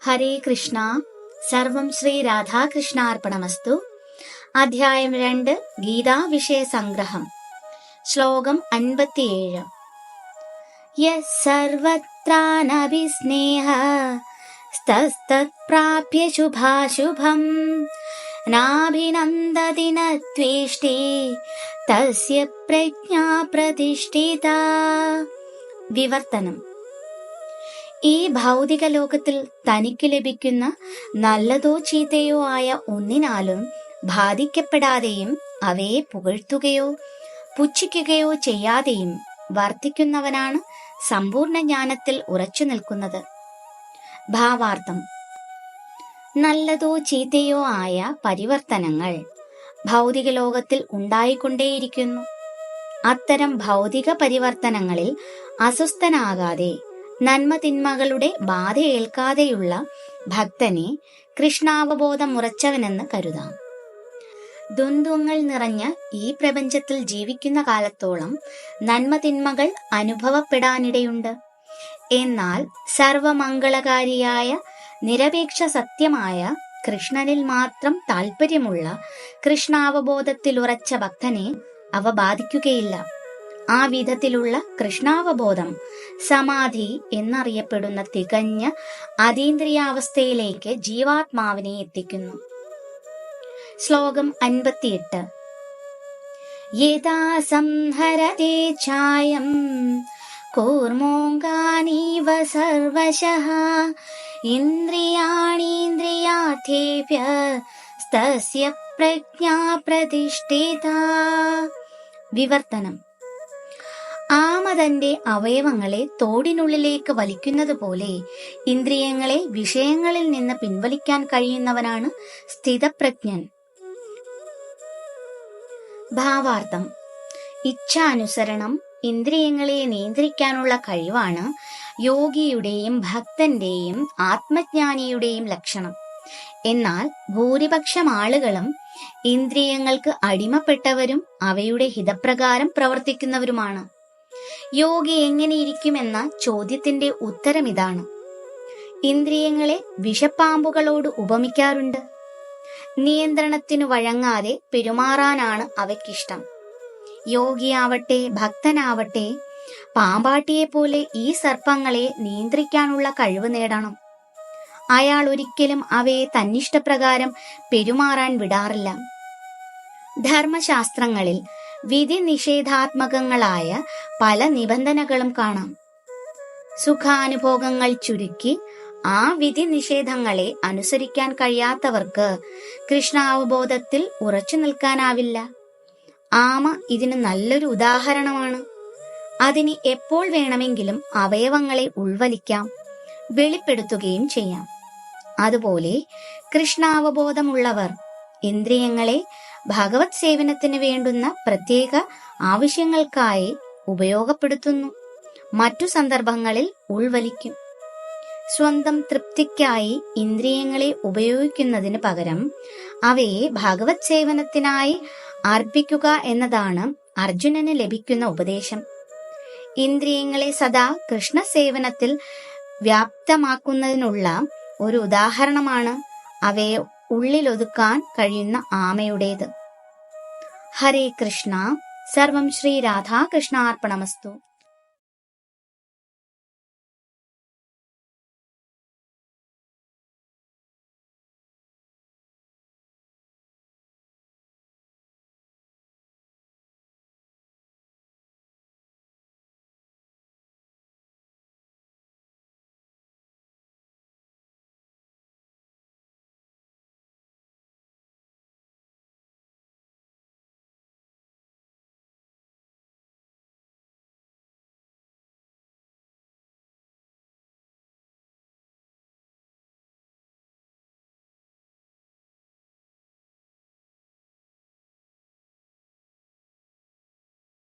ഹരേ കൃഷ്ണ. സർവം ശ്രീ രാധാകൃഷ്ണാർപ്പണമസ്തു. അധ്യായം 2 ഗീതാ വിഷയ സംഗ്രഹം. ശ്ലോകം 57. യസ്സർവത്രാനഭിസ്നേഹ സ്തസ്തത്പ്രാപ്യ ശുഭാശുഭം നാഭിനന്ദതി ന ദ്വേഷ്ടി തസ്യ പ്രജ്ഞാ പ്രതിഷ്ഠിത. വിവർത്തനം. ഈ ഭൗതിക ലോകത്തിൽ തനിക്ക് ലഭിക്കുന്ന നല്ലതോ ചീത്തയോ ആയ ഒന്നിനാലും ബാധിക്കപ്പെടാതെയും അവയെ പുകഴ്ത്തുകയോ പുച്ഛിക്കുകയോ ചെയ്യാതെയും വർത്തിക്കുന്നവനാണ് സമ്പൂർണ്ണ ജ്ഞാനത്തിൽ ഉറച്ചു നിൽക്കുന്നത്. ഭാവാർത്ഥം. നല്ലതോ ചീത്തയോ ആയ പരിവർത്തനങ്ങൾ ഭൗതിക ലോകത്തിൽ ഉണ്ടായിക്കൊണ്ടേയിരിക്കുന്നു. അത്തരം ഭൗതിക പരിവർത്തനങ്ങളിൽ അസ്വസ്ഥനാകാതെ നന്മ തിന്മകളുടെ ബാധയേൽക്കാതെയുള്ള ഭക്തനെ കൃഷ്ണാവബോധം ഉറച്ചവനെന്ന് കരുതാം. ദ്വന്ദ്വങ്ങൾ നിറഞ്ഞ ഈ പ്രപഞ്ചത്തിൽ ജീവിക്കുന്ന കാലത്തോളം നന്മ തിന്മകൾ അനുഭവപ്പെടാനിടയുണ്ട്. എന്നാൽ സർവമംഗളകാരിയായ നിരപേക്ഷ സത്യമായ കൃഷ്ണനിൽ മാത്രം താല്പര്യമുള്ള കൃഷ്ണാവബോധത്തിലുറച്ച ഭക്തനെ അവ ബാധിക്കുകയില്ല. ആ വിധത്തിലുള്ള കൃഷ്ണാവബോധം സമാധി എന്നറിയപ്പെടുന്ന തികഞ്ഞ അതീന്ദ്രിയാവസ്ഥയിലേക്ക് ജീവാത്മാവിനെ എത്തിക്കുന്നു. ശ്ലോകം 58. യഥാ സംഹരതേ ഛായം കൂർമോംഗാനീവ സർവശഃ ഇന്ദ്രിയാണീന്ദ്രിയാർത്ഥേഭ്യ തസ്യ പ്രജ്ഞാ പ്രതിഷ്ഠിത. വിവർത്തനം. ആമ തന്റെ അവയവങ്ങളെ തോടിനുള്ളിലേക്ക് വലിക്കുന്നത് പോലെ ഇന്ദ്രിയങ്ങളെ വിഷയങ്ങളിൽ നിന്ന് പിൻവലിക്കാൻ കഴിയുന്നവനാണ് സ്ഥിതപ്രജ്ഞൻ. ഭാവാർത്ഥം. ഇച്ഛാനുസരണം ഇന്ദ്രിയങ്ങളെ നിയന്ത്രിക്കാനുള്ള കഴിവാണ് യോഗിയുടെയും ഭക്തന്റെയും ആത്മജ്ഞാനിയുടെയും ലക്ഷണം. എന്നാൽ ഭൂരിപക്ഷം ആളുകളും ഇന്ദ്രിയങ്ങൾക്ക് അടിമപ്പെട്ടവരും അവയുടെ ഹിതപ്രകാരം പ്രവർത്തിക്കുന്നവരുമാണ്. യോഗി എങ്ങനെയിരിക്കുമെന്ന ചോദ്യത്തിന്റെ ഉത്തരം ഇതാണ്. ഇന്ദ്രിയങ്ങളെ വിഷപ്പാമ്പുകളോട് ഉപമിക്കാറുണ്ട്. നിയന്ത്രണത്തിനു വഴങ്ങാതെ പെരുമാറാനാണ് അവയ്ക്കിഷ്ടം. യോഗിയാവട്ടെ ഭക്തനാവട്ടെ പാമ്പാട്ടിയെ പോലെ ഈ സർപ്പങ്ങളെ നിയന്ത്രിക്കാനുള്ള കഴിവ് നേടണം. അയാൾ ഒരിക്കലും അവയെ തന്നിഷ്ടപ്രകാരം പെരുമാറാൻ വിടാറില്ല. ധർമ്മശാസ്ത്രങ്ങളിൽ വിധി നിഷേധാത്മകങ്ങളായ പല നിബന്ധനകളും കാണാം. സുഖാനുഭോഗങ്ങൾ ചുരുക്കി ആ വിധി നിഷേധങ്ങളെ അനുസരിക്കാൻ കഴിയാത്തവർക്ക് കൃഷ്ണാവബോധത്തിൽ ഉറച്ചു നിൽക്കാനാവില്ല. ആമ ഇതിന് നല്ലൊരു ഉദാഹരണമാണ്. അതിന് എപ്പോൾ വേണമെങ്കിലും അവയവങ്ങളെ ഉൾവലിക്കാം, വെളിപ്പെടുത്തുകയും ചെയ്യാം. അതുപോലെ കൃഷ്ണാവബോധമുള്ളവർ ഇന്ദ്രിയങ്ങളെ ഭഗവത് സേവനത്തിന് വേണ്ടുന്ന പ്രത്യേക ആവശ്യങ്ങൾക്കായി ഉപയോഗപ്പെടുത്തുന്നു. മറ്റു സന്ദർഭങ്ങളിൽ ഉൾവലിക്കും. സ്വന്തം തൃപ്തിക്കായി ഇന്ദ്രിയങ്ങളെ ഉപയോഗിക്കുന്നതിന് പകരം അവയെ ഭഗവത് സേവനത്തിനായി അർപ്പിക്കുക എന്നതാണ് അർജുനന് ലഭിക്കുന്ന ഉപദേശം. ഇന്ദ്രിയങ്ങളെ സദാ കൃഷ്ണ സേവനത്തിൽ വ്യാപ്തമാക്കുന്നതിനുള്ള ഒരു ഉദാഹരണമാണ് അവയെ ഉള്ളിലൊതുക്കാൻ കഴിയുന്ന ആമയുടേത്. ഹരേ കൃഷ്ണ. സർവം ശ്രീ രാധാകൃഷ്ണാർപ്പണമസ്തു.